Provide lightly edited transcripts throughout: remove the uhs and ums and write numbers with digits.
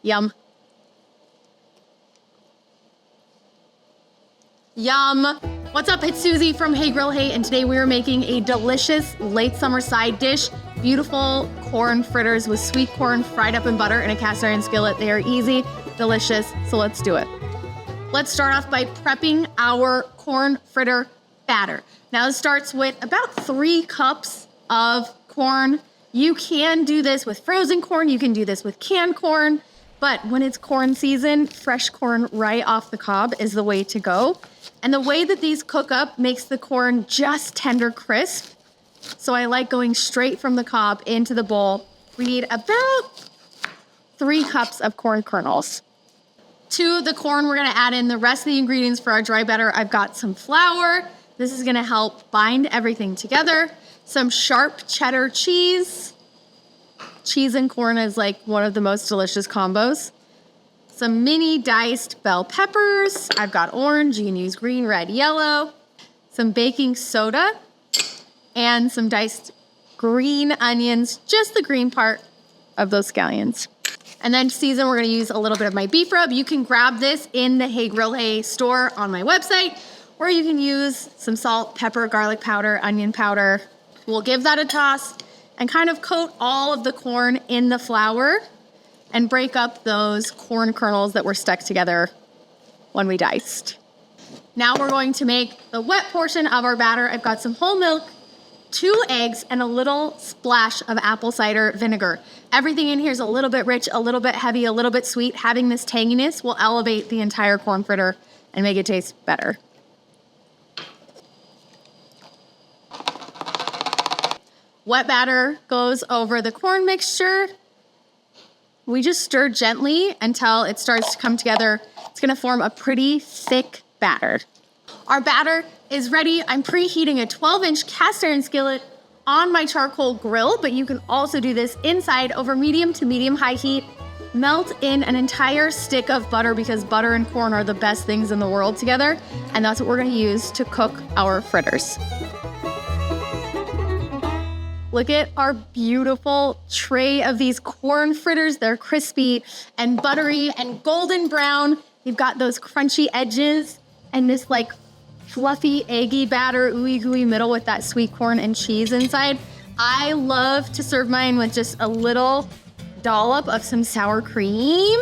Yum. Yum. What's up? It's Susie from Hey Grill Hey, and today we are making a delicious late summer side dish, beautiful corn fritters with sweet corn fried up in butter in a cast iron skillet. They are easy, delicious, so let's do it. Let's start off by prepping our corn fritter batter. Now this starts with about 3 cups of corn. You can do this with frozen corn, you can do this with canned corn, but when it's corn season, fresh corn right off the cob is the way to go. And the way that these cook up makes the corn just tender crisp. So I like going straight from the cob into the bowl. We need about 3 cups of corn kernels. To the corn, we're gonna add in the rest of the ingredients for our dry batter. I've got some flour. This is gonna help bind everything together. Some sharp cheddar cheese. Cheese and corn is like one of the most delicious combos. Some mini diced bell peppers. I've got orange, you can use green, red, yellow. Some baking soda and some diced green onions, just the green part of those scallions. And then to season, we're gonna use a little bit of my beef rub. You can grab this in the Hey Grill Hey store on my website, or you can use some salt, pepper, garlic powder, onion powder. We'll give that a toss and kind of coat all of the corn in the flour and break up those corn kernels that were stuck together when we diced. Now we're going to make the wet portion of our batter. I've got some whole milk, 2 eggs, and a little splash of apple cider vinegar. Everything in here is a little bit rich, a little bit heavy, a little bit sweet. Having this tanginess will elevate the entire corn fritter and make it taste better. Wet batter goes over the corn mixture. We just stir gently until it starts to come together. It's gonna form a pretty thick batter. Our batter is ready. I'm preheating a 12-inch cast iron skillet on my charcoal grill, but you can also do this inside over medium to medium high heat. Melt in an entire stick of butter because butter and corn are the best things in the world together, and that's what we're gonna use to cook our fritters. Look at our beautiful tray of these corn fritters. They're crispy and buttery and golden brown. You've got those crunchy edges and this like fluffy, eggy batter, ooey gooey middle with that sweet corn and cheese inside. I love to serve mine with just a little dollop of some sour cream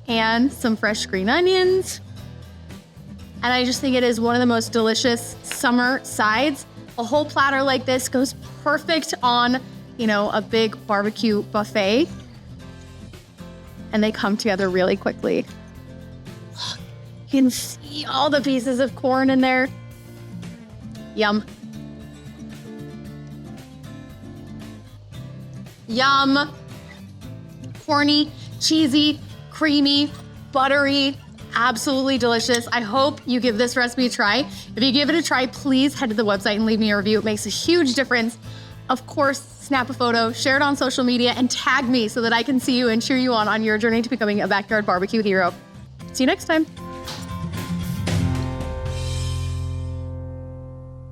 and some fresh green onions. And I just think it is one of the most delicious summer sides. A whole platter like this goes perfect on, you know, a big barbecue buffet. And they come together really quickly. You can see all the pieces of corn in there. Yum. Yum. Corny, cheesy, creamy, buttery. Absolutely delicious. I hope you give this recipe a try. If you give it a try, please head to the website and leave me a review. It makes a huge difference. Of course, snap a photo, share it on social media, and tag me so that I can see you and cheer you on your journey to becoming a backyard barbecue hero. See you next time.